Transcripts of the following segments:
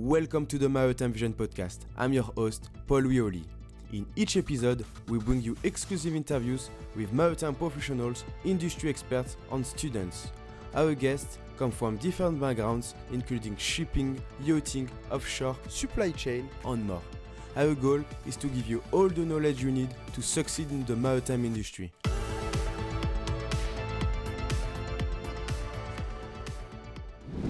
Welcome to the Maritime Vision podcast. I'm your host, Paul Wioli. In each episode, we bring you exclusive interviews with maritime professionals, industry experts, and students. Our guests come from different backgrounds, including shipping, yachting, offshore, supply chain, and more. Our goal is to give you all the knowledge you need to succeed in the maritime industry.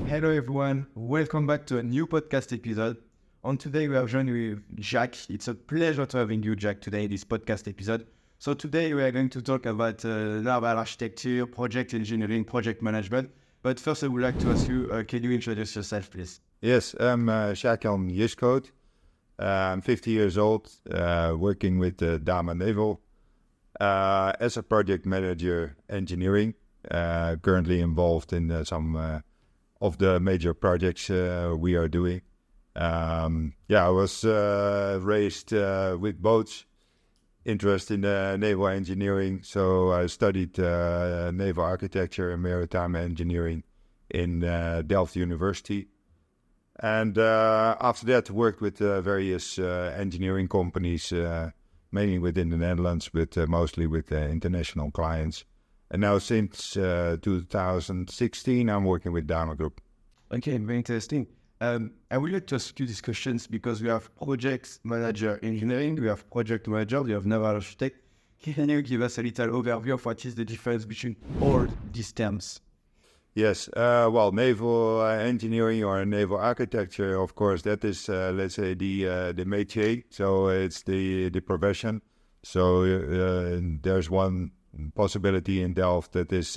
Hello everyone, welcome back to a new podcast episode. And today we are joined with Sjaak. It's a pleasure to having you, Sjaak, today in this podcast episode. So today we are going to talk about naval architecture, project engineering, project management. But first I would like to ask you, can you introduce yourself, please? Yes, I'm Sjaak Jan Jiskoot. I'm 50 years old, working with Damen Naval as a project manager engineering, currently involved in some of the major projects we are doing. I was raised with boats, interest in naval engineering, so I studied naval architecture and maritime engineering in Delft University. And after that, worked with various engineering companies, mainly within the Netherlands, but mostly with international clients. And now since 2016, I'm working with Damen Group. Okay, very interesting. I would like to ask you these questions because we have project manager engineering, we have project manager, we have naval architect. Can you give us a little overview of what is the difference between all these terms? Yes, naval engineering or naval architecture, of course, that is, let's say, the métier. So it's the profession. So there's one possibility in Delft that is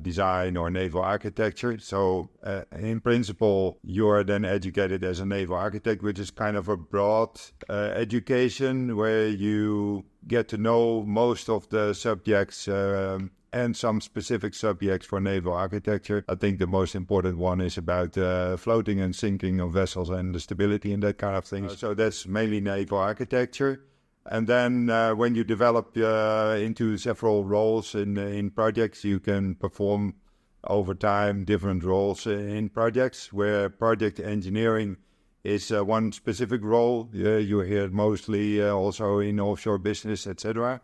design or naval architecture. So in principle, you are then educated as a naval architect, which is kind of a broad education where you get to know most of the subjects and some specific subjects for naval architecture. I think the most important one is about floating and sinking of vessels and the stability and that kind of thing. So that's mainly naval architecture. And then when you develop into several roles in projects, you can perform over time different roles in projects, where project engineering is one specific role. You hear it mostly also in offshore business, etc.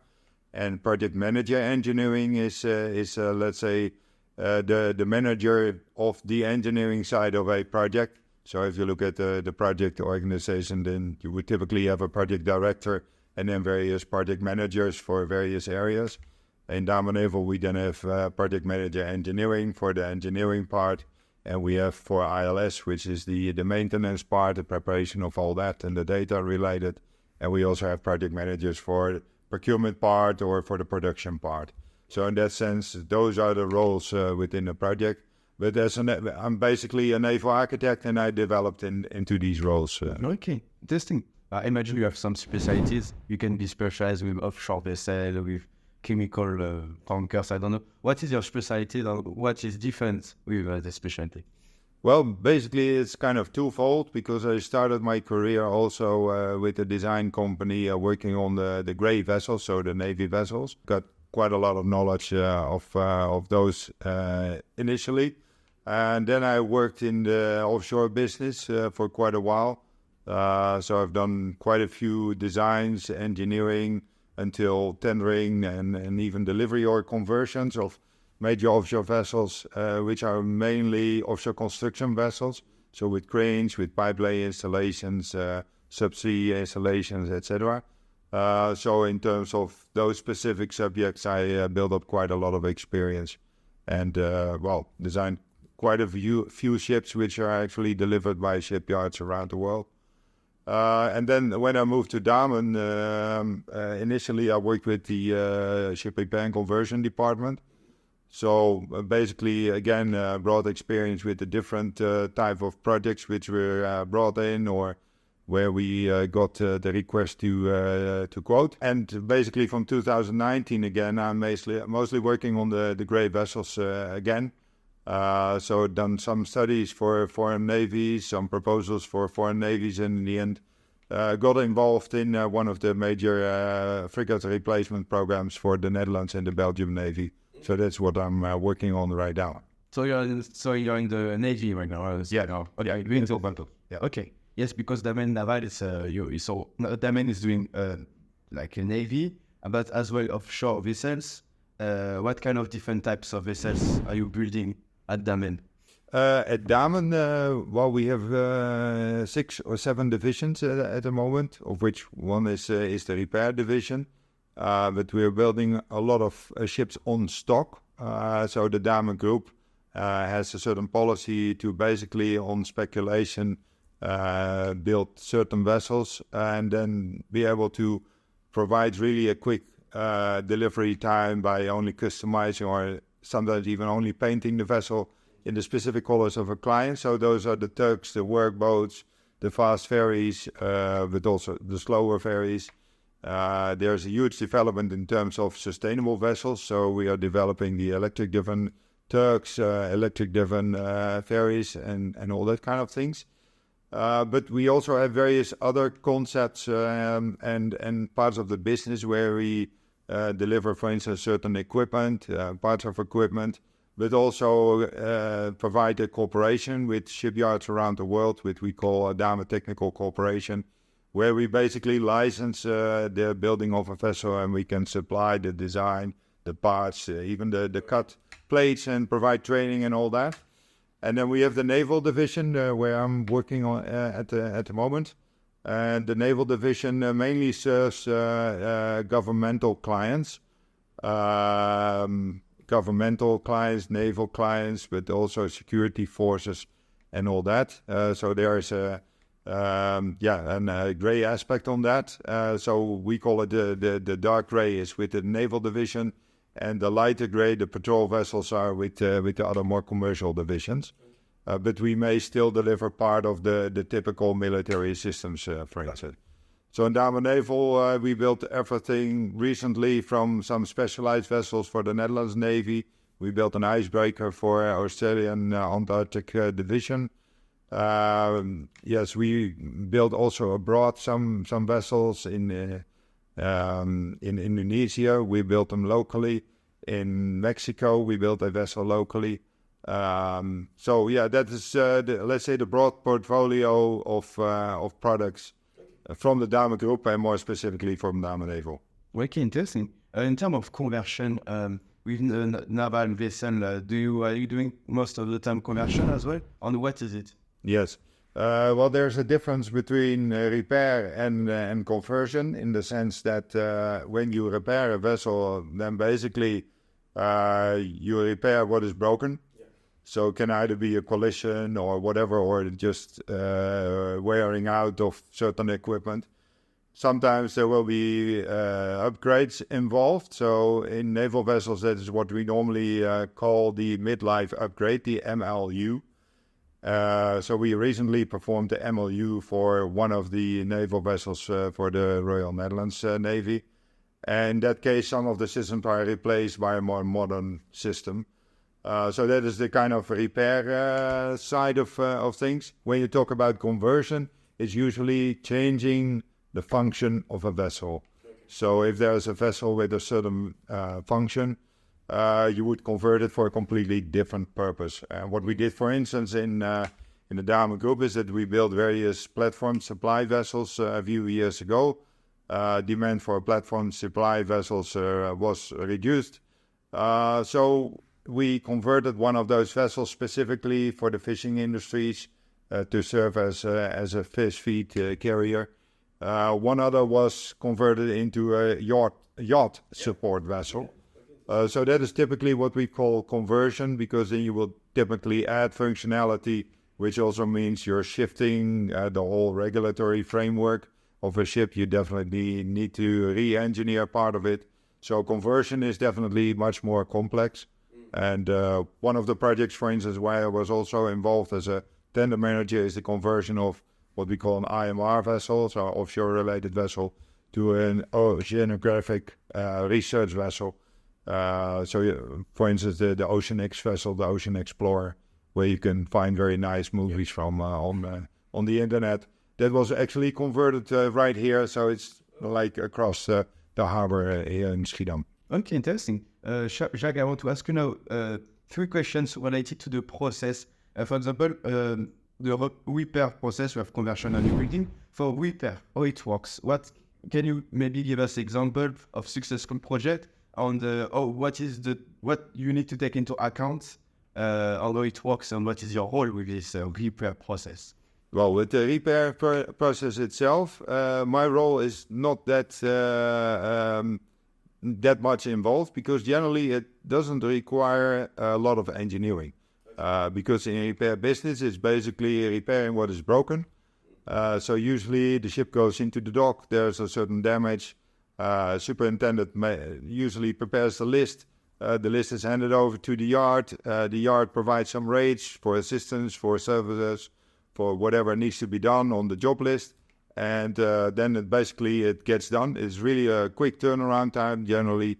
And project manager engineering is let's say, the manager of the engineering side of a project. So if you look at the project organization, then you would typically have a project director and then various project managers for various areas. In Damen Naval, we then have project manager engineering for the engineering part. And we have for ILS, which is the maintenance part, the preparation of all that and the data related. And we also have project managers for the procurement part or for the production part. So in that sense, those are the roles within the project. But I'm basically a naval architect, and I developed into these roles. Okay, interesting. I imagine you have some specialties. You can be specialized with offshore vessel, with chemical tankers, I don't know. What is your specialty and what is different with the specialty? Well, basically it's kind of twofold, because I started my career also with a design company working on the gray vessels, so the Navy vessels. Got quite a lot of knowledge of those initially. And then I worked in the offshore business for quite a while. So I've done quite a few designs, engineering, until tendering and even delivery or conversions of major offshore vessels, which are mainly offshore construction vessels. So with cranes, with pipeline installations, subsea installations, etc. So in terms of those specific subjects, I built up quite a lot of experience and, designed quite a few ships which are actually delivered by shipyards around the world. And then when I moved to Damen, initially I worked with the ship repair and conversion department. So basically, again, broad experience with the different type of projects which were brought in or where we got the request to quote. And basically from 2019 again, I'm mostly working on the gray vessels again. So done some studies for foreign navies, some proposals for foreign navies, and in the end got involved in one of the major frigate replacement programs for the Netherlands and the Belgium Navy. So that's what I'm working on right now. So you're in the Navy right now. Yeah. No. Okay. Doing the battle. Yeah. Okay. Yes, because Damen Naval is Damen is doing like a Navy, but as well offshore vessels. What kind of different types of vessels are you building at Damen? At Damen, we have 6 or 7 divisions at the moment, of which one is the repair division. But we are building a lot of ships on stock. So the Damen Group has a certain policy to basically, on speculation, build certain vessels and then be able to provide really a quick delivery time by only customizing or sometimes even only painting the vessel in the specific colors of a client. So those are the tugs, the workboats, the fast ferries, but also the slower ferries. There's a huge development in terms of sustainable vessels. So we are developing the electric-driven tugs, electric-driven ferries, and all that kind of things. But we also have various other concepts and parts of the business where we deliver, for instance, certain equipment, parts of equipment, but also provide a cooperation with shipyards around the world, which we call a Damen Technical Cooperation, where we basically license the building of a vessel and we can supply the design, the parts, even the cut plates, and provide training and all that. And then we have the Naval Division where I'm working on at the moment. And the Naval Division mainly serves governmental clients, naval clients, but also security forces and all that. So there is a gray aspect on that. So we call it the dark gray is with the Naval Division, and the lighter gray, the patrol vessels, are with the other more commercial divisions. But we may still deliver part of the typical military systems, for instance. So in Damen Naval, we built everything recently from some specialized vessels for the Netherlands Navy. We built an icebreaker for Australian Antarctic Division. Yes, we built also abroad some vessels in Indonesia. We built them locally. In Mexico, we built a vessel locally. That is, let's say, the broad portfolio of products from the Damen Group and more specifically from Damen Naval. Okay, interesting. In terms of conversion, with the naval vessel, are you doing most of the time conversion as well? And what is it? Yes. Well, there's a difference between repair and conversion in the sense that when you repair a vessel, then basically you repair what is broken. So it can either be a collision or whatever, or just wearing out of certain equipment. Sometimes there will be upgrades involved. So in naval vessels, that is what we normally call the midlife upgrade, the MLU. So we recently performed the MLU for one of the naval vessels for the Royal Netherlands Navy. And in that case, some of the systems are replaced by a more modern system. So that is the kind of repair side of things. When you talk about conversion, it's usually changing the function of a vessel. So if there's a vessel with a certain function, you would convert it for a completely different purpose. And what we did, for instance, in the Damen Group is that we built various platform supply vessels a few years ago. Demand for platform supply vessels was reduced. So we converted one of those vessels specifically for the fishing industries to serve as a fish feed carrier. One other was converted into a yacht support vessel. So that is typically what we call conversion, because then you will typically add functionality, which also means you're shifting the whole regulatory framework of a ship. You definitely need to re-engineer part of it. So conversion is definitely much more complex. And one of the projects, for instance, where I was also involved as a tender manager is the conversion of what we call an IMR vessel, so offshore-related vessel, to an oceanographic research vessel. For instance, the Ocean X vessel, the Ocean Explorer, where you can find very nice movies from on the internet. That was actually converted right here, so it's like across the harbor here in Schiedam. Okay, interesting. Jacques, I want to ask you now, three questions related to the process. For example, the repair process, we have conversion and rebuilding. For repair, how it works? What can you maybe give us example of successful project on what you need to take into account, how it works, and what is your role with this repair process? Well, with the repair process itself, my role is not that much involved, because generally it doesn't require a lot of engineering. Because in repair business, it's basically repairing what is broken. So usually the ship goes into the dock, there's a certain damage. Superintendent usually prepares the list. The list is handed over to the yard. The yard provides some rates for assistance, for services, for whatever needs to be done on the job list. And then it gets done. It's really a quick turnaround time generally.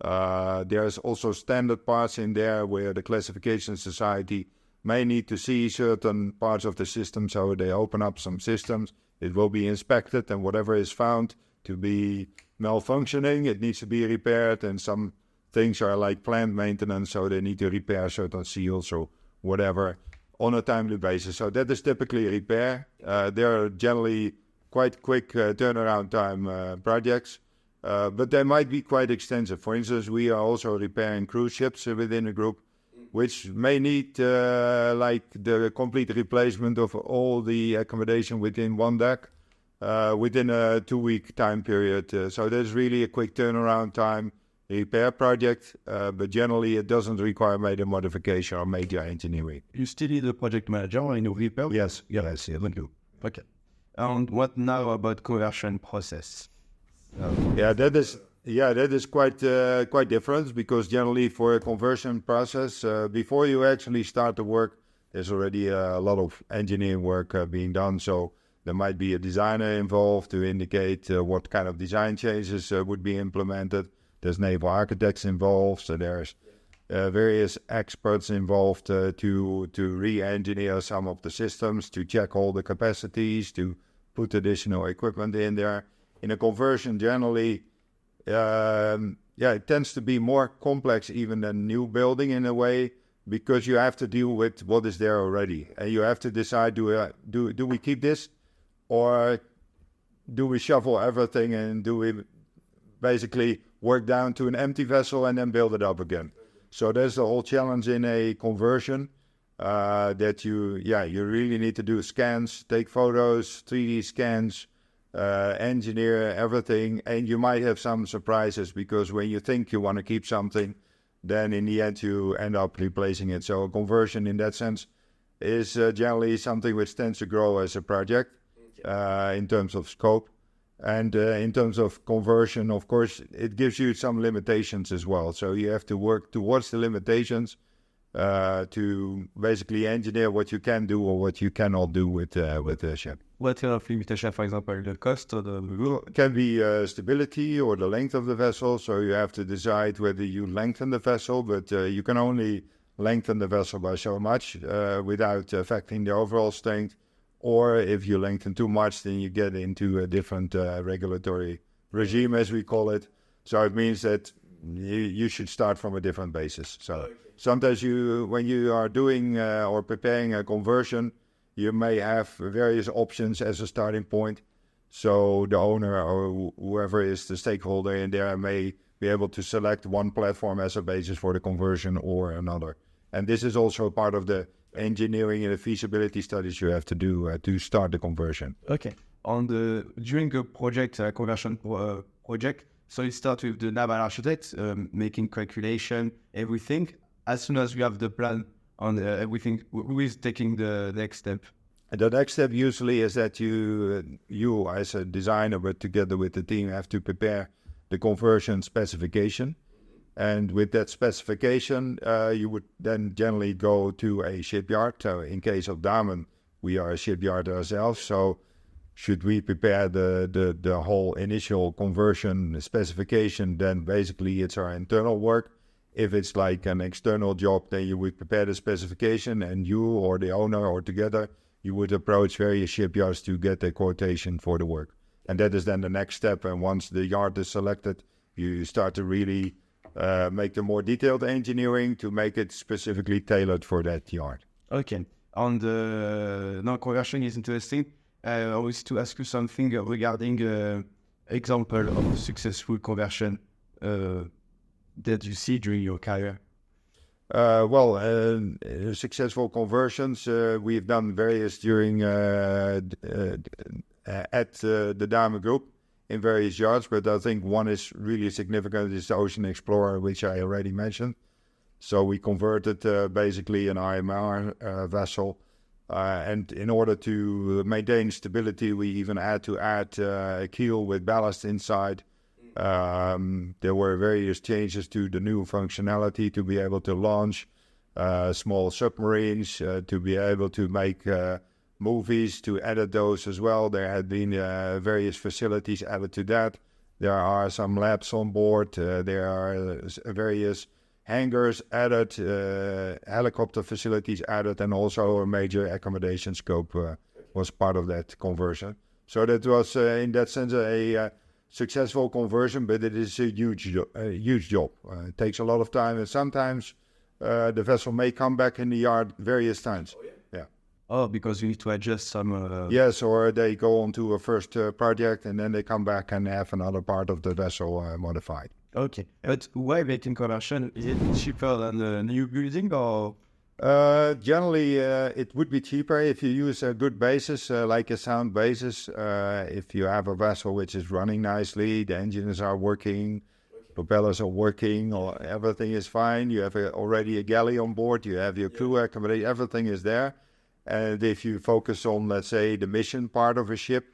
There's also standard parts in there where the classification society may need to see certain parts of the system, so they open up some systems. It will be inspected, and whatever is found to be malfunctioning, it needs to be repaired. And some things are like plant maintenance, so they need to repair certain seals or whatever on a timely basis. So that is typically repair. They are generally quite quick turnaround time projects. But they might be quite extensive. For instance, we are also repairing cruise ships within a group, which may need like the complete replacement of all the accommodation within one deck within a 2-week time period. So there's really a quick turnaround time repair project, but generally it doesn't require major modification or major engineering. You still need a project manager in a repair? Yes. Okay. And what now about conversion process? That is quite different, because generally for a conversion process, before you actually start the work, there's already a lot of engineering work being done. So there might be a designer involved to indicate what kind of design changes would be implemented. There's naval architects involved, so there's various experts involved to re-engineer some of the systems, to check all the capacities, to put additional equipment in there. In a conversion, generally, it tends to be more complex even than new building in a way, because you have to deal with what is there already, and you have to decide: do we keep this, or do we shuffle everything, and do we basically work down to an empty vessel and then build it up again? So there's the whole challenge in a conversion, that you really need to do scans, take photos, 3D scans. Engineer everything, and you might have some surprises, because when you think you want to keep something, then in the end you end up replacing it. So a conversion in that sense is generally something which tends to grow as a project in terms of scope. And in terms of conversion, of course, it gives you some limitations as well. So you have to work towards the limitations to basically engineer what you can do or what you cannot do with the ship. What kind of limitation, for example, the cost or the... It can be stability or the length of the vessel. So you have to decide whether you lengthen the vessel, but you can only lengthen the vessel by so much without affecting the overall strength. Or if you lengthen too much, then you get into a different regulatory regime, as we call it. So it means that you should start from a different basis. So sometimes when you are doing or preparing a conversion, you may have various options as a starting point. So the owner or whoever is the stakeholder in there may be able to select one platform as a basis for the conversion or another. And this is also part of the engineering and the feasibility studies you have to do to start the conversion. Okay. During the project, conversion project, so you start with the Naval Architect, making calculation, everything. As soon as you have the plan on everything, who is taking the next step? The next step usually is that you as a designer, but together with the team, have to prepare the conversion specification. And with that specification, you would then generally go to a shipyard. So in case of Damen, we are a shipyard ourselves. So should we prepare the whole initial conversion specification, then basically it's our internal work. If it's like an external job, then you would prepare the specification, and you or the owner or together, you would approach various shipyards to get a quotation for the work. And that is then the next step. And once the yard is selected, you start to really make the more detailed engineering to make it specifically tailored for that yard. Okay. On the now conversion is interesting. I was to ask you something regarding example of successful conversion that you see during your career. Successful conversions, we've done various during at the Damen Group in various yards, but I think one is really significant is the Ocean Explorer, which I already mentioned. So we converted basically an IMR vessel, and in order to maintain stability, we even had to add a keel with ballast inside. There were various changes to the new functionality to be able to launch small submarines, to be able to make movies, to edit those as well. There had been various facilities added to that. There are some labs on board. There are various hangars added, helicopter facilities added, and also a major accommodation scope was part of that conversion. So that was, in that sense, a successful conversion, but it is a huge job. It takes a lot of time, and sometimes the vessel may come back in the yard various times. Oh, yeah. Oh, because you need to adjust some... Yes, or they go on to a first project, and then they come back and have another part of the vessel modified. Okay, but why making conversion? Is it cheaper than a new building, or? Generally, it would be cheaper if you use a good basis, like a sound basis. If you have a vessel which is running nicely, the engines are working, propellers are working, or everything is fine. You have already a galley on board, you have your crew accommodation, everything is there. And if you focus on, let's say, the mission part of a ship,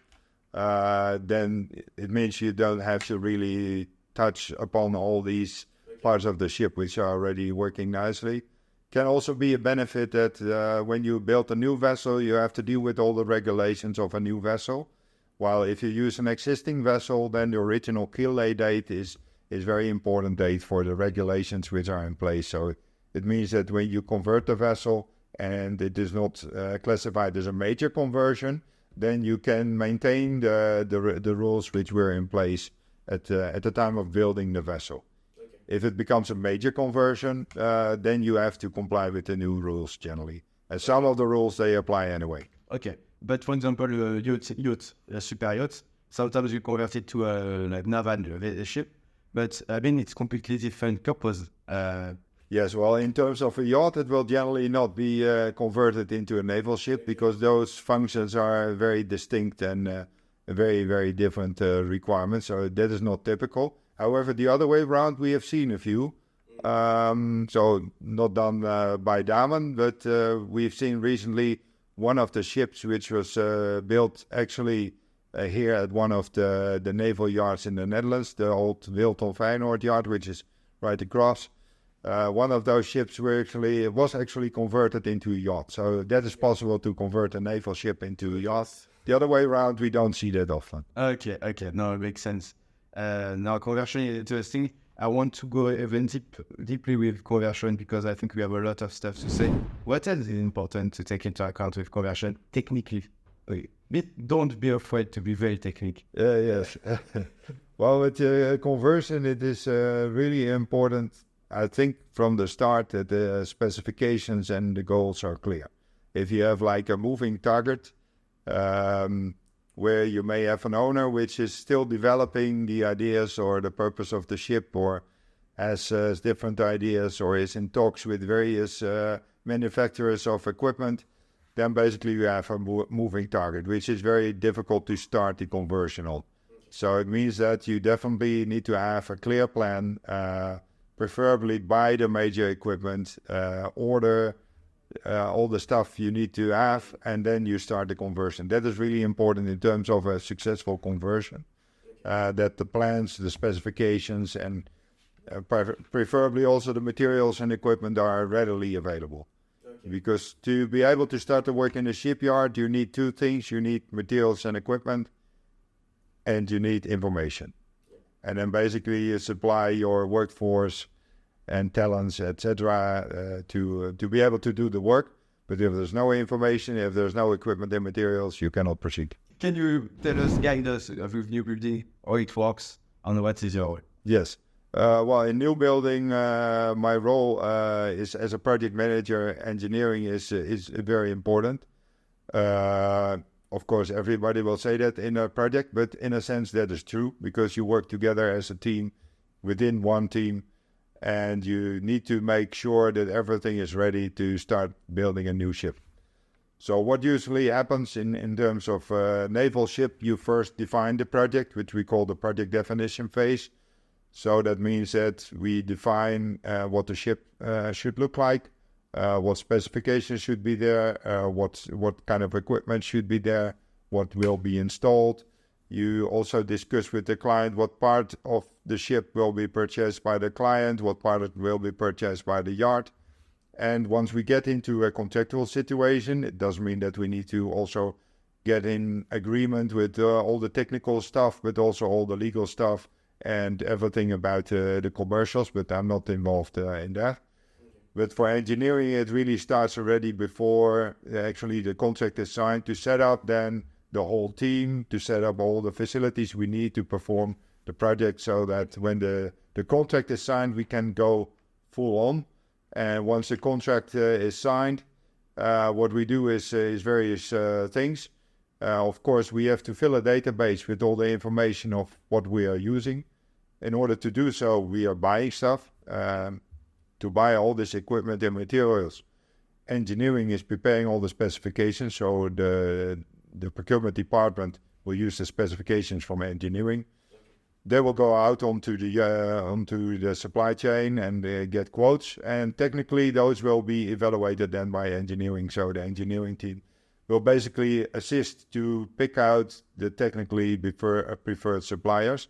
then it means you don't have to really touch upon all these parts of the ship which are already working nicely. Can also be a benefit that when you build a new vessel, you have to deal with all the regulations of a new vessel. While if you use an existing vessel, then the original keel lay date is very important date for the regulations which are in place. So it means that when you convert the vessel and it is not classified as a major conversion, then you can maintain the rules which were in place at the time of building the vessel. Okay. If it becomes a major conversion, then you have to comply with the new rules generally. And some of the rules, they apply anyway. Okay, but for example, yacht, super yacht, sometimes you convert it to a naval ship, but I mean, it's completely different purpose. Yes, well, in terms of a yacht, it will generally not be converted into a naval ship because those functions are very distinct and very, very different requirements. So that is not typical. However, the other way around, we have seen a few. So not done by Damen, but we've seen recently one of the ships which was built actually here at one of the naval yards in the Netherlands, the old Wilton Feyenoord yard, which is right across. One of those ships was actually converted into a yacht. So that is possible to convert a naval ship into a yacht. The other way around, we don't see that often. Okay. No, it makes sense. Now, conversion is interesting. I want to go even deeply with conversion because I think we have a lot of stuff to say. What else is important to take into account with conversion technically? Don't be afraid to be very technical. Yes. Well, with conversion, it is really important, I think, from the start that the specifications and the goals are clear. If you have like a moving target, where you may have an owner which is still developing the ideas or the purpose of the ship, or has different ideas, or is in talks with various manufacturers of equipment, then basically you have a moving target, which is very difficult to start the conversion on. So it means that you definitely need to have a clear plan, preferably buy the major equipment, order all the stuff you need to have, and then you start the conversion. That is really important in terms of a successful conversion, that the plans, the specifications, and preferably also the materials and equipment are readily available. Okay. Because to be able to start the work in the shipyard, you need two things. You need materials and equipment, and you need information. And then basically you supply your workforce and talents, etc., to be able to do the work. But if there's no information, if there's no equipment and materials, you cannot proceed. Can you guide us with new building, how it works, and what is your role? Yes. Well, in new building, my role is as a project manager. Engineering is very important. Of course, everybody will say that in a project, but in a sense that is true because you work together as a team within one team, and you need to make sure that everything is ready to start building a new ship. So what usually happens in terms of naval ship, you first define the project, which we call the project definition phase. So that means that we define what the ship should look like, what specifications should be there, what kind of equipment should be there, what will be installed. You also discuss with the client what part of the ship will be purchased by the client, what part will be purchased by the yard. And once we get into a contractual situation, it does mean that we need to also get in agreement with all the technical stuff, but also all the legal stuff and everything about the commercials, but I'm not involved in that. But for engineering, it really starts already before actually the contract is signed to set up then the whole team, to set up all the facilities we need to perform the project so that when the contract is signed, we can go full on. And once the contract is signed, what we do is various things. Of course, we have to fill a database with all the information of what we are using. In order to do so, we are buying stuff to buy all this equipment and materials. Engineering is preparing all the specifications, so the procurement department will use the specifications from engineering. They will go out onto the supply chain and get quotes, and technically those will be evaluated then by engineering. So the engineering team will basically assist to pick out the technically preferred suppliers.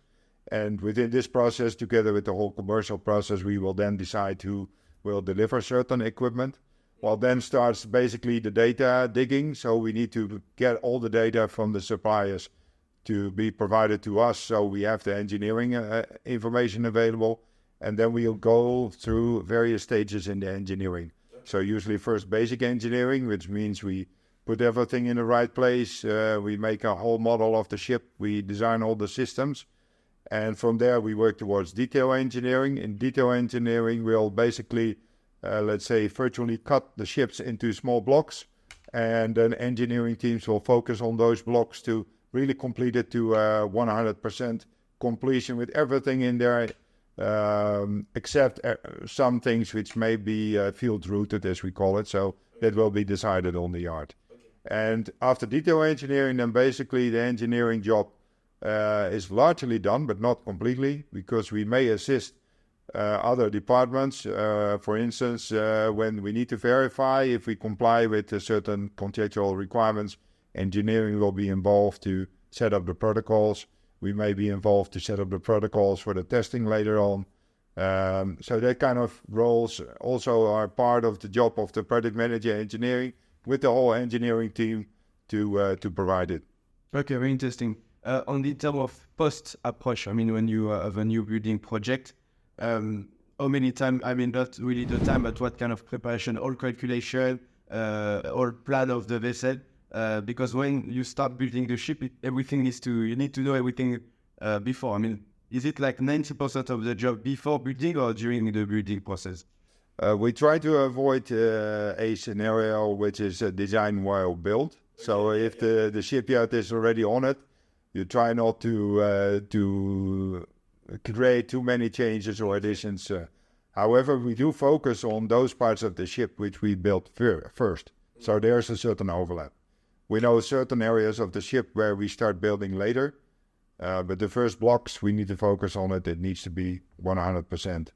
And within this process, together with the whole commercial process, we will then decide who will deliver certain equipment. Well, then starts basically the data digging. So we need to get all the data from the suppliers to be provided to us. So we have the engineering information available. And then we'll go through various stages in the engineering. So usually first basic engineering, which means we put everything in the right place. We make a whole model of the ship. We design all the systems. And from there, we work towards detail engineering. In detail engineering, we'll basically, let's say, virtually cut the ships into small blocks. And then engineering teams will focus on those blocks to really complete it to 100% completion with everything in there, except some things which may be field-routed, as we call it. So that will be decided on the yard. And after detail engineering, then basically the engineering job is largely done, but not completely, because we may assist other departments. For instance, when we need to verify if we comply with certain contractual requirements, engineering will be involved to set up the protocols. We may be involved to set up the protocols for the testing later on. So that kind of roles also are part of the job of the project manager engineering with the whole engineering team to provide it. Okay, very interesting. On the term of post approach, I mean, when you have a new building project, how many time, I mean, not really the time, but what kind of preparation, all calculation, all plan of the vessel, because when you start building the ship, you need to know everything before. I mean, is it like 90% of the job before building or during the building process? We try to avoid a scenario which is design while build. So if the shipyard is already on it, you try not to create too many changes or additions. However, we do focus on those parts of the ship which we built first. So there's a certain overlap. We know certain areas of the ship where we start building later, but the first blocks, we need to focus on it. It needs to be 100%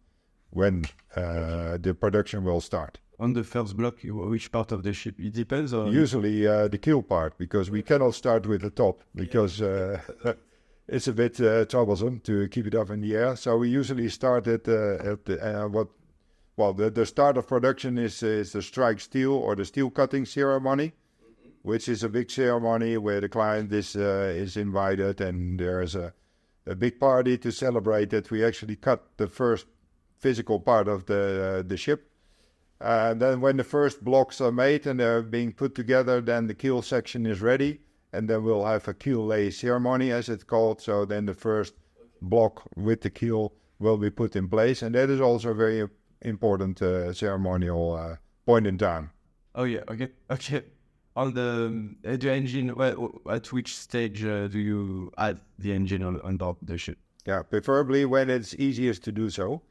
when the production will start. On the first block, which part of the ship? It depends on... Usually the keel part, because we cannot start with the top, because it's a bit troublesome to keep it up in the air. So we usually start at the start of production is the strike steel or the steel cutting ceremony, which is a big ceremony where the client is invited, and there's a big party to celebrate that we actually cut the first physical part of the ship. Then when the first blocks are made and they're being put together, then the keel section is ready, and then we'll have a keel lay ceremony, as it's called. So then the first block with the keel will be put in place, and that is also a very important ceremonial point in time. Oh yeah, okay. On the engine, at which stage do you add the engine on top of the ship? Yeah, preferably when it's easiest to do so,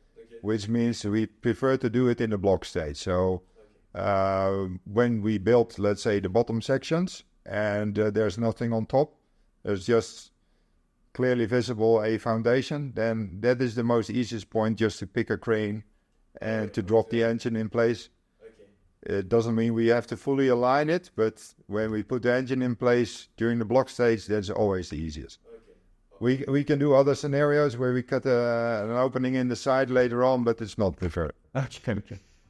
which means we prefer to do it in the block stage. So when we build, let's say, the bottom sections and there's nothing on top, there's just clearly visible a foundation, then that is the most easiest point, just to pick a crane and to drop the engine in place. It doesn't mean we have to fully align it, but when we put the engine in place during the block stage, that's always the easiest. We can do other scenarios where we cut an opening in the side later on, but it's not preferred. Okay.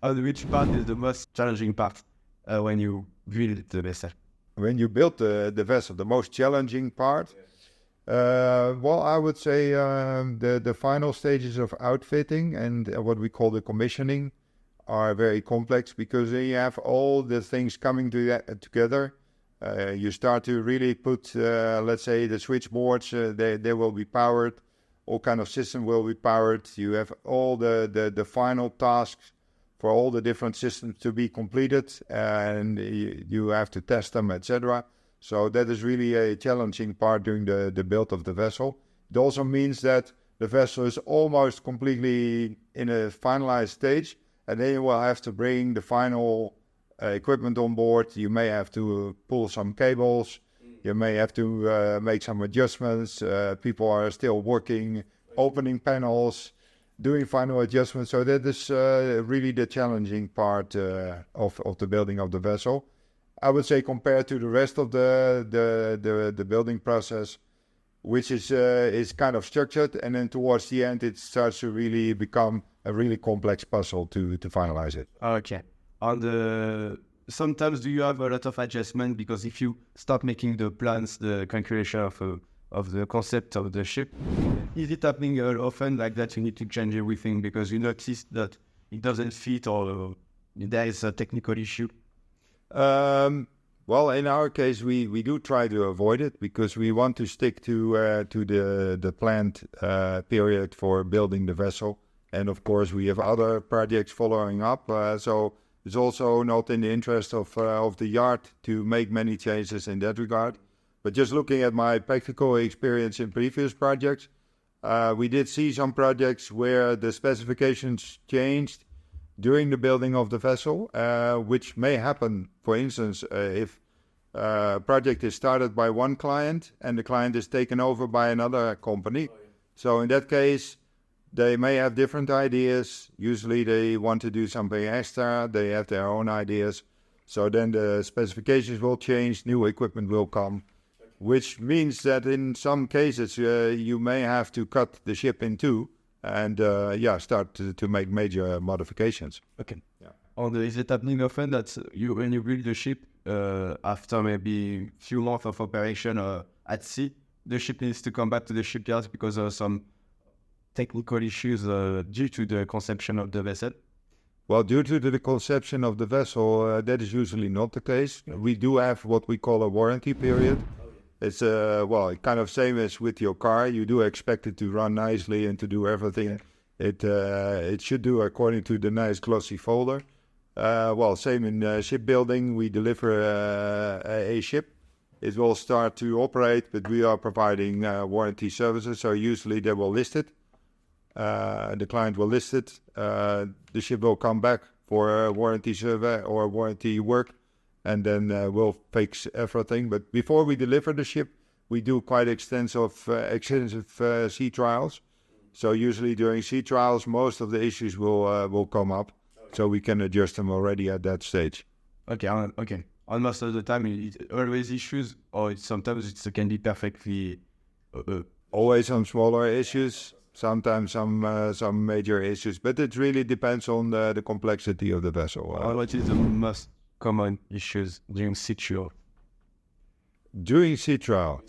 Which part is the most challenging part when you build the vessel? When you build the vessel, the most challenging part, well, I would say the final stages of outfitting and what we call the commissioning are very complex, because you have all the things coming together. You start to really put, let's say, the switchboards, they will be powered, all kind of system will be powered. You have all the final tasks for all the different systems to be completed, and you have to test them, etc. So that is really a challenging part during the build of the vessel. It also means that the vessel is almost completely in a finalized stage, and then you will have to bring the final equipment on board. You may have to pull some cables. You may have to make some adjustments. People are still working, opening panels, doing final adjustments. So that is really the challenging part of the building of the vessel. I would say compared to the rest of the building process, which is kind of structured, and then towards the end it starts to really become a really complex puzzle to finalize it. Okay. Sometimes do you have a lot of adjustment, because if you start making the plans, the calculation of the concept of the ship, is it happening often like that you need to change everything because you notice that it doesn't fit, or there is a technical issue? Well, in our case, we do try to avoid it, because we want to stick to the planned period for building the vessel. And of course, we have other projects following up. So it's also not in the interest of the yard to make many changes in that regard. But just looking at my practical experience in previous projects, we did see some projects where the specifications changed during the building of the vessel, which may happen, for instance, if a project is started by one client and the client is taken over by another company. So in that case, they may have different ideas. Usually they want to do something extra. They have their own ideas. So then the specifications will change, new equipment will come, which means that in some cases you may have to cut the ship in two and start to make major modifications. Okay. Yeah. Is it happening often that when you build the ship, after maybe few months of operation at sea, the ship needs to come back to the shipyard because of some technical issues due to the conception of the vessel? Well, due to the conception of the vessel, that is usually not the case. We do have what we call a warranty period. It's kind of same as with your car. You do expect it to run nicely and to do everything it should do according to the nice glossy folder. Same in shipbuilding. We deliver a ship. It will start to operate, but we are providing warranty services. So usually they will list it. The client will list it. The ship will come back for a warranty survey or warranty work, and then we'll fix everything. But before we deliver the ship, we do quite extensive sea trials. So usually during sea trials, most of the issues will come up, so we can adjust them already at that stage. Okay. Almost all the time, it's always issues, or sometimes it can be perfectly. Always some smaller issues. Sometimes some major issues, but it really depends on the complexity of the vessel. What is the most common issues during sea trial? During sea trial,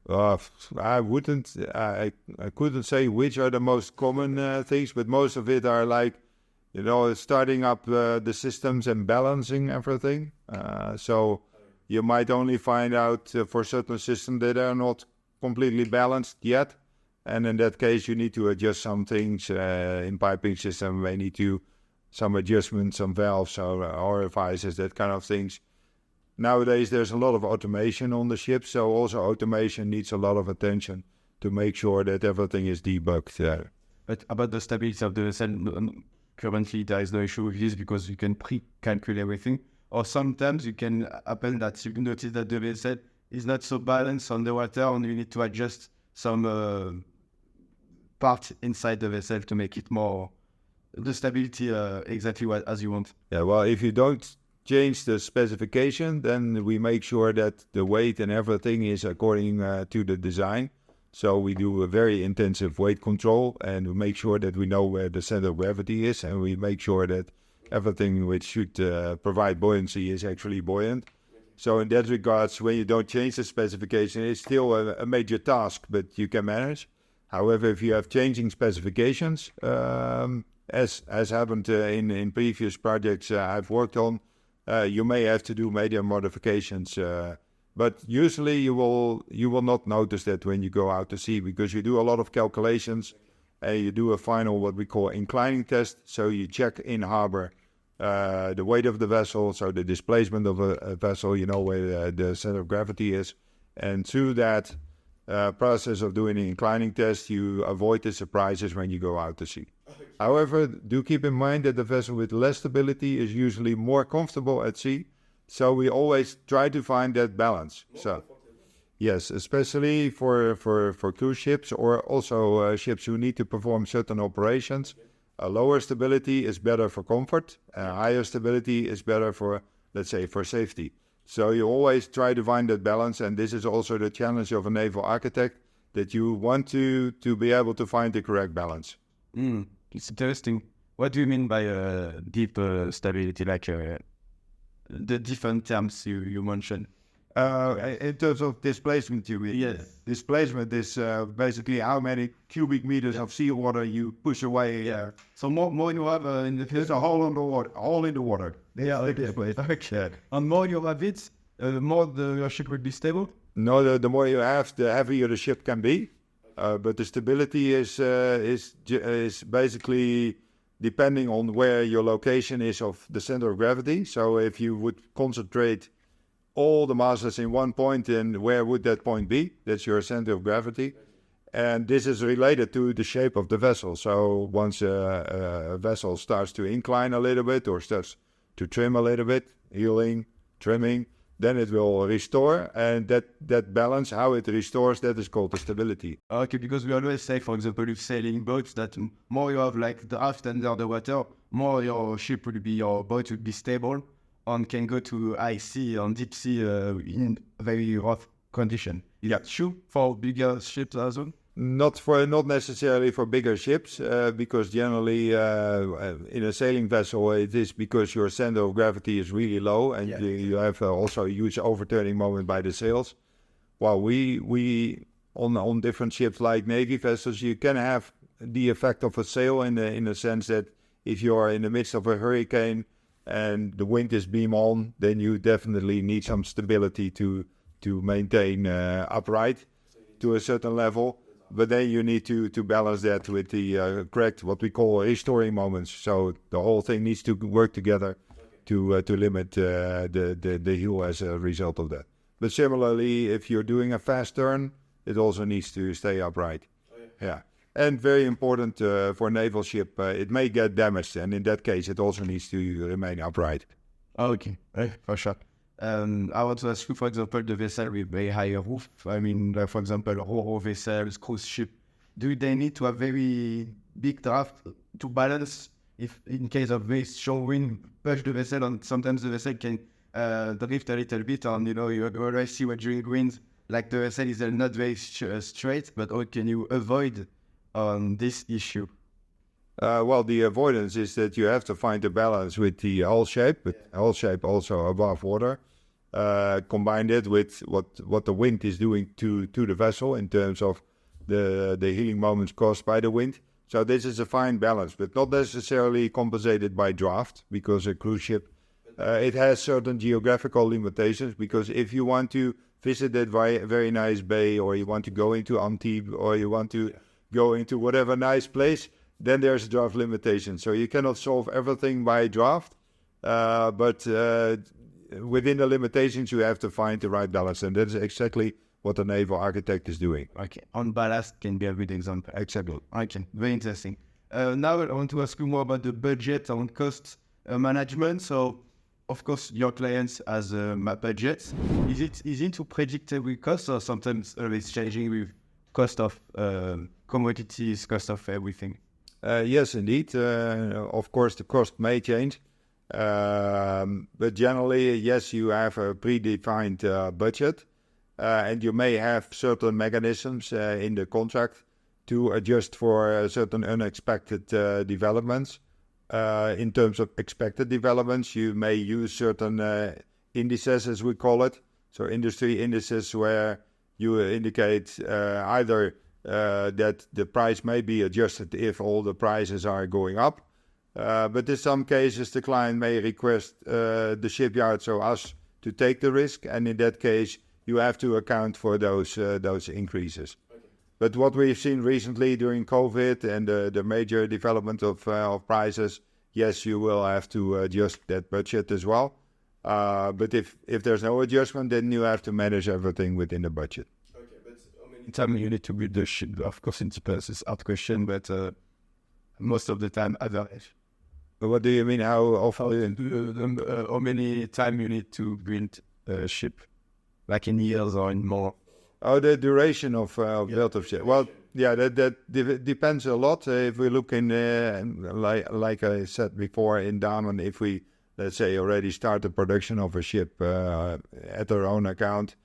I couldn't say which are the most common things, but most of it are like, starting up the systems and balancing everything. So you might only find out for certain systems that are not completely balanced yet. And in that case, you need to adjust some things in piping system. May need to some adjustments, some valves or orifices, that kind of things. Nowadays, there's a lot of automation on the ship, so also automation needs a lot of attention to make sure that everything is debugged there. But about the stability of the vessel, currently there is no issue with this because you can pre-calculate everything. Or sometimes you can happen that you notice that the vessel is not so balanced on the water and you need to adjust some part inside the vessel to make it more, the stability exactly as you want. Yeah, well, if you don't change the specification, then we make sure that the weight and everything is according to the design. So we do a very intensive weight control and we make sure that we know where the center of gravity is, and we make sure that everything which should provide buoyancy is actually buoyant. So in that regards, when you don't change the specification, it's still a major task, but you can manage. However, if you have changing specifications, as happened in previous projects I've worked on, you may have to do major modifications. But usually you will not notice that when you go out to sea, because you do a lot of calculations and you do a final what we call inclining test. So you check in harbor the weight of the vessel, so the displacement of a vessel, you know where the center of gravity is. And through that process of doing an inclining test, you avoid the surprises when you go out to sea. However, do keep in mind that the vessel with less stability is usually more comfortable at sea. So we always try to find that balance. So, yes, especially for cruise ships or also ships who need to perform certain operations. A lower stability is better for comfort. Higher stability is better for, let's say, for safety. So you always try to find that balance, and this is also the challenge of a naval architect, that you want to be able to find the correct balance. It's interesting. What do you mean by deep stability, like the different terms you mentioned? In terms of displacement, you mean? Yes. Displacement is basically how many cubic meters of seawater you push away. Yeah. So more you have in the It's a hole in the water. Hole in the water. Yeah, okay. And more you have it, more your ship will be stable? No, the more you have, the heavier the ship can be. But the stability is basically depending on where your location is of the center of gravity. So if you would concentrate all the masses in one point, and where would that point be? That's your center of gravity. And this is related to the shape of the vessel. So once a vessel starts to incline a little bit or starts to trim a little bit, heeling, trimming, then it will restore. And that balance, how it restores, that is called the stability. Okay, because we always say, for example, with sailing boats, that more you have like draft under the water, more your boat will be stable and can go to high sea and deep sea in very rough condition. Is that true for bigger ships as well? Not necessarily for bigger ships, because generally in a sailing vessel it is because your center of gravity is really low, and you have also a huge overturning moment by the sails. While we on different ships like Navy vessels, you can have the effect of a sail in the sense that if you are in the midst of a hurricane and the wind is beam on, then you definitely need some stability to maintain upright to a certain level. But then you need to balance that with the correct, what we call restoring moments. So the whole thing needs to work together to limit the heel as a result of that. But similarly, if you're doing a fast turn, it also needs to stay upright. Yeah. And very important for a naval ship, it may get damaged, and in that case, it also needs to remain upright. Okay, for sure. I want to ask you, for example, the vessel with very high roof. I mean, for example, ro-ro vessels, cruise ship. Do they need to have very big draft to balance if, in case of very strong wind, push the vessel, and sometimes the vessel can drift a little bit, and you always see when during winds, like the vessel is not very straight, but how can you avoid this issue? Well, the avoidance is that you have to find a balance with the hull shape, but hull shape also above water. Combine it with what the wind is doing to the vessel in terms of the heeling moments caused by the wind. So this is a fine balance, but not necessarily compensated by draft, because a cruise ship, it has certain geographical limitations, because if you want to visit that very nice bay, or you want to go into Antibes, or you want to go into whatever nice place, then there's a draft limitation. So you cannot solve everything by draft, but within the limitations, you have to find the right balance. And that is exactly what the naval architect is doing. Okay, on ballast can be a good example. Exactly. Okay, very interesting. Now I want to ask you more about the budget and cost management. So, of course, your clients has budgets. Is it easy to predict every cost, or sometimes it's changing with cost of commodities, cost of everything? Yes, indeed. Of course, the cost may change. But generally, yes, you have a predefined budget. And you may have certain mechanisms in the contract to adjust for certain unexpected developments. In terms of expected developments, you may use certain indices, as we call it. So industry indices where you indicate either that the price may be adjusted if all the prices are going up. But in some cases, the client may request the shipyard, so us, to take the risk. And in that case, you have to account for those increases. Okay. But what we've seen recently during COVID and the major development of prices, yes, you will have to adjust that budget as well. But if there's no adjustment, then you have to manage everything within the budget. Okay, but how many times you need to build the ship? Of course, it depends. It's out question, but most of the time, average. What do you mean? How often? How many times you need to build a ship? Like in years or in more? Oh, the duration of build of ship. Well, yeah, that depends a lot. If we look in, like I said before, in Damen, if we, let's say, already start the production of a ship at our own account,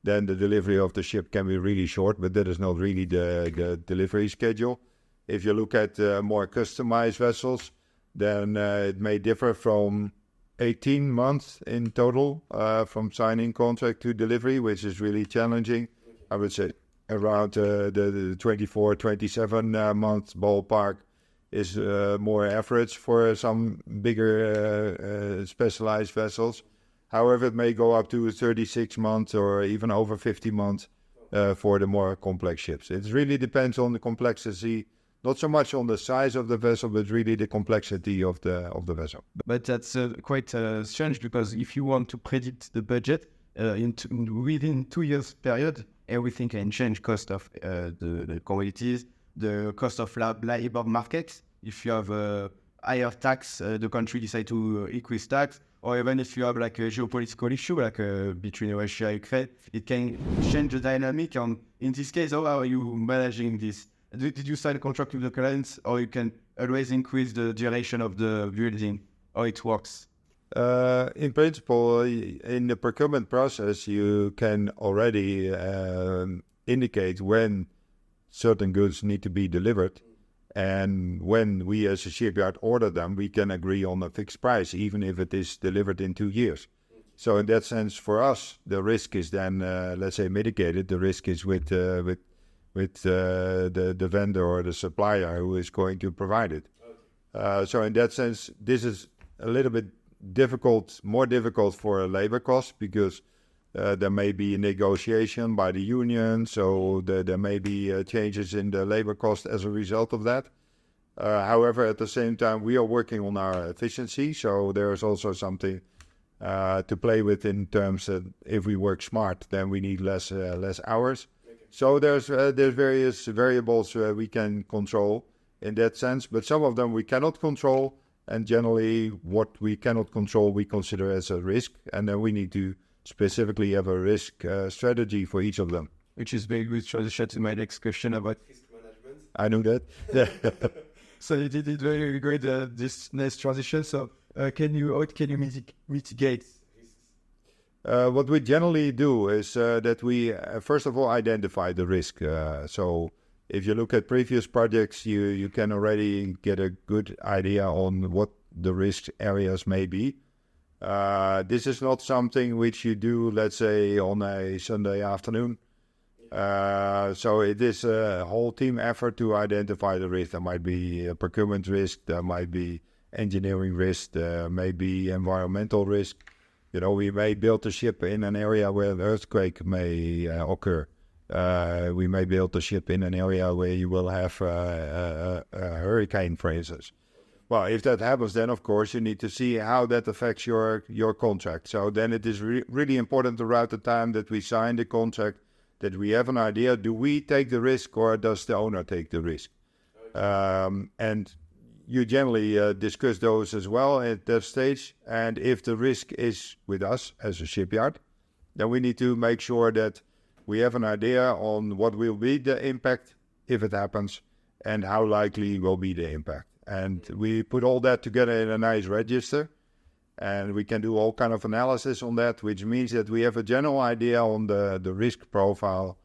then the delivery of the ship can be really short, but that is not really the delivery schedule. If you look at more customized vessels, then it may differ from 18 months in total from signing contract to delivery, which is really challenging. I would say around the 24, 27 months ballpark is more average for some bigger specialized vessels. However, it may go up to 36 months or even over 50 months for the more complex ships. It really depends on the complexity. Not so much on the size of the vessel, but really the complexity of the vessel. But that's quite strange, because if you want to predict the budget within 2 years period, everything can change. Cost of the commodities, the cost of labor market. If you have a higher tax, the country decide to increase tax, or even if you have like a geopolitical issue, like between Russia and Ukraine, it can change the dynamic. And in this case, how are you managing this? Did you sign a contract with the clients, or you can always increase the duration of the building, or it works? In principle, in the procurement process, you can already indicate when certain goods need to be delivered. And when we as a shipyard order them, we can agree on a fixed price, even if it is delivered in 2 years. So in that sense, for us, the risk is then, let's say, mitigated. The risk is with the vendor or the supplier who is going to provide it. Okay. So in that sense, this is a little bit more difficult for a labor cost, because there may be a negotiation by the union, so there may be changes in the labor cost as a result of that. However, at the same time, we are working on our efficiency, so there is also something to play with in terms of if we work smart, then we need less hours. So there's various variables we can control in that sense, but some of them we cannot control, and generally what we cannot control we consider as a risk, and then we need to specifically have a risk strategy for each of them. Which is very good transition to my next question about risk management. I knew that. So you did it very good, this next transition. So how can you mitigate? What we generally do is that we, first of all, identify the risk. So if you look at previous projects, you can already get a good idea on what the risk areas may be. This is not something which you do, let's say, on a Sunday afternoon. So it is a whole team effort to identify the risk. There might be a procurement risk, there might be engineering risk, there may be environmental risk. You know, we may build a ship in an area where an earthquake may occur. We may build a ship in an area where you will have a hurricane, for instance. Well, if that happens, then of course you need to see how that affects your contract. So then it is really important throughout the time that we sign the contract that we have an idea, do we take the risk or does the owner take the risk? And you generally discuss those as well at that stage. And if the risk is with us as a shipyard, then we need to make sure that we have an idea on what will be the impact if it happens and how likely will be the impact. And we put all that together in a nice register, and we can do all kind of analysis on that, which means that we have a general idea on the risk profile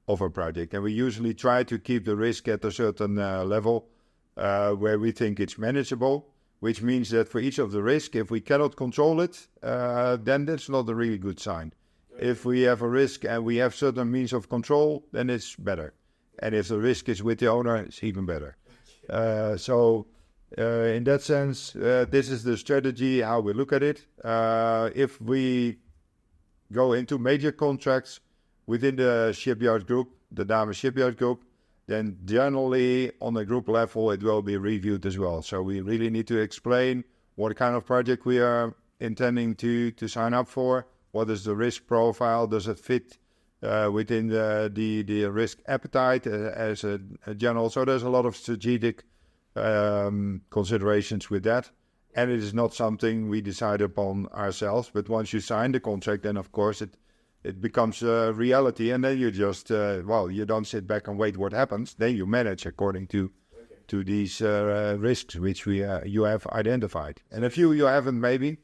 of a project. And we usually try to keep the risk at a certain level where we think it's manageable, which means that for each of the risk, if we cannot control it, then that's not a really good sign. If we have a risk and we have certain means of control, then it's better. And if the risk is with the owner, it's even better. So in that sense, this is the strategy, how we look at it. If we go into major contracts within the shipyard group, the Damen shipyard group, then generally on a group level, it will be reviewed as well. So we really need to explain what kind of project we are intending to sign up for. What is the risk profile? Does it fit within the risk appetite as a general? So there's a lot of strategic considerations with that. And it is not something we decide upon ourselves. But once you sign the contract, then of course it becomes a reality. And then you just, you don't sit back and wait what happens. Then you manage according to these risks which you have identified. And a few you haven't maybe,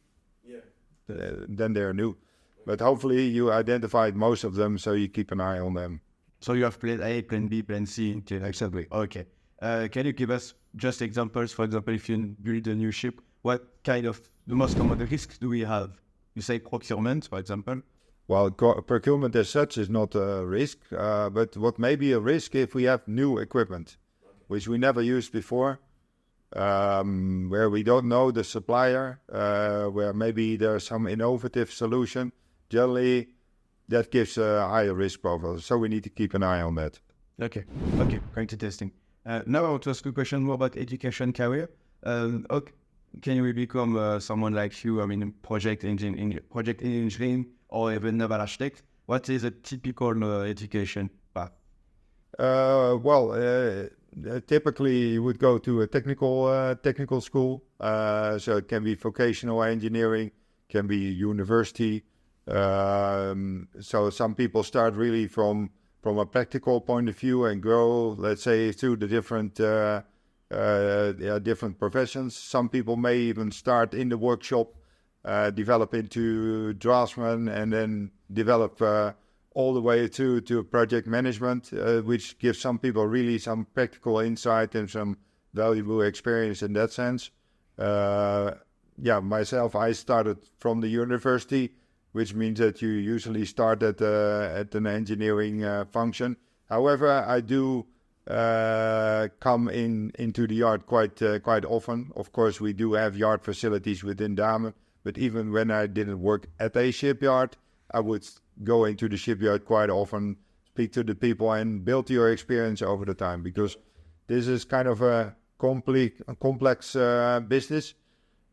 then they're new. But hopefully you identified most of them, so you keep an eye on them. So you have plan A, plan B, plan C, exactly. Okay. Can you give us just examples? For example, if you build a new ship, what kind of the most common risks do we have? You say procurement, for example. Well, procurement as such is not a risk, but what may be a risk if we have new equipment, which we never used before, where we don't know the supplier, where maybe there's some innovative solution. Generally, that gives a higher risk profile, so we need to keep an eye on that. Okay, quite interesting. Now I want to ask you a question more about education career. Can you become someone like you, project engineering or even Naval Architect? What is a typical education path? Typically you would go to a technical school, so it can be vocational engineering, can be university. So some people start really from a practical point of view and grow, let's say, through the different professions. Some people may even start in the workshop, develop into draftsman, and then develop all the way to project management, which gives some people really some practical insight and some valuable experience in that sense. Myself, I started from the university, which means that you usually start at an engineering function. However, I do come into the yard quite often. Of course, we do have yard facilities within Damen, but even when I didn't work at a shipyard, I would go into the shipyard quite often, speak to the people, and build your experience over the time, because this is kind of a complex business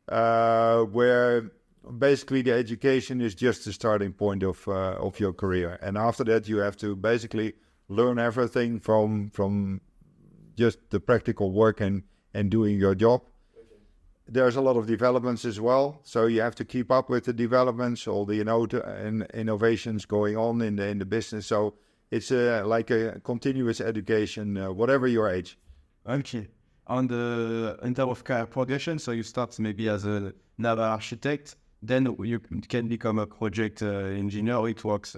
where basically the education is just the starting point of your career, and after that you have to basically learn everything from just the practical work and doing your job. There's a lot of developments as well, so you have to keep up with the developments, all the innovations going on in the business. So it's like a continuous education, whatever your age. Okay. In terms of career progression, so you start maybe as a naval architect, then you can become a project engineer, or it works?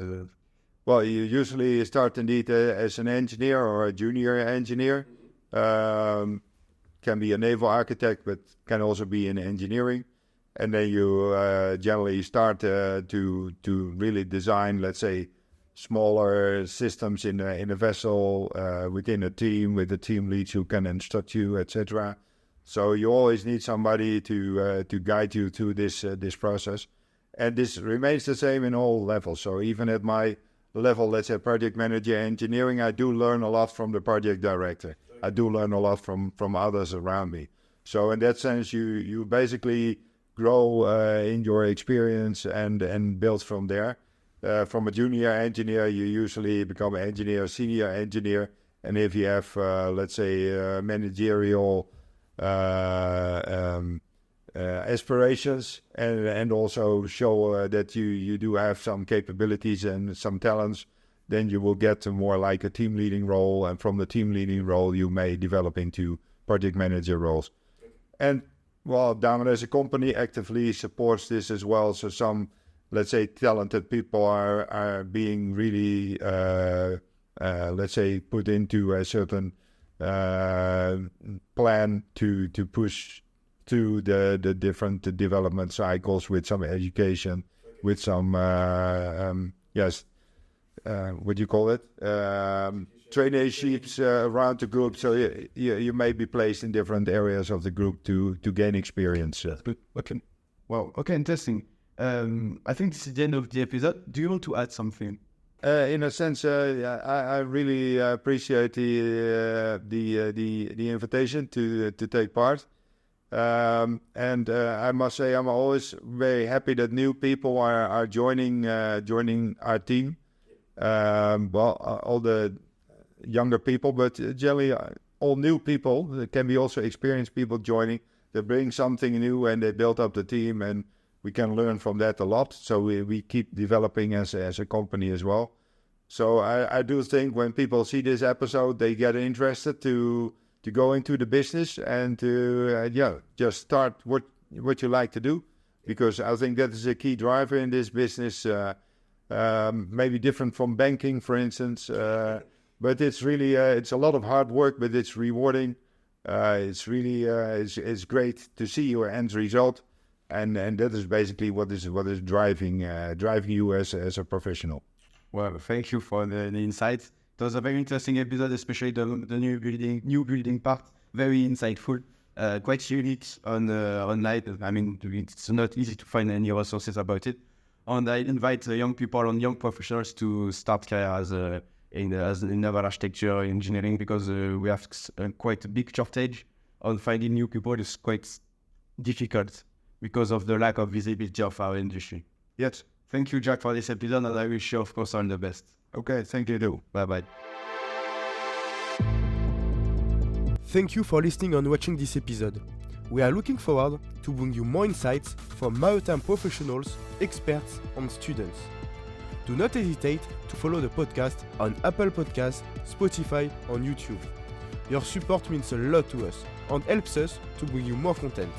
Well, you usually start indeed as an engineer or a junior engineer. Can be a naval architect, but can also be in engineering. And then you generally start to really design, let's say, smaller systems in a vessel within a team with a team lead who can instruct you, etc. So you always need somebody to guide you through this process. And this remains the same in all levels. So even at my level, let's say project manager engineering, I do learn a lot from the project director. I do learn a lot from others around me. So in that sense, you basically grow in your experience and build from there. From a junior engineer, you usually become an engineer, senior engineer. And if you have, let's say, managerial aspirations and also show that you do have some capabilities and some talents, then you will get to more like a team leading role. And from the team leading role, you may develop into project manager roles. And well, Damen as a company actively supports this as well. So some, let's say, talented people are being really, let's say, put into a certain plan to push through the different development cycles with some education, with some, what do you call it? Traineeships around the group. So you may be placed in different areas of the group to gain experience. Okay. Wow. Okay, interesting. I think this is the end of the episode. Do you want to add something? In a sense, I really appreciate the invitation to take part. And I must say, I'm always very happy that new people are joining our team. All the younger people, but generally all new people. There can be also experienced people joining. They bring something new and they build up the team, and we can learn from that a lot. So we keep developing as a company as well. So I do think when people see this episode, they get interested to go into the business and to just start what you like to do, because I think that is a key driver in this business. Maybe different from banking, for instance, but it's really it's a lot of hard work, but it's rewarding. It's really it's great to see your end result, and that is basically what is driving you as a professional. Well, thank you for the insights. It was a very interesting episode, especially the new building part. Very insightful, quite unique online. I mean, it's not easy to find any resources about it. And I invite young people and young professionals to start career in naval architecture engineering, because we have quite a big shortage on finding new people. It's quite difficult because of the lack of visibility of our industry. Yes. Thank you, Jack, for this episode, and I wish you, of course, all the best. Okay, thank you too. Bye-bye. Thank you for listening and watching this episode. We are looking forward to bring you more insights from maritime professionals, experts, and students. Do not hesitate to follow the podcast on Apple Podcasts, Spotify, and YouTube. Your support means a lot to us and helps us to bring you more content.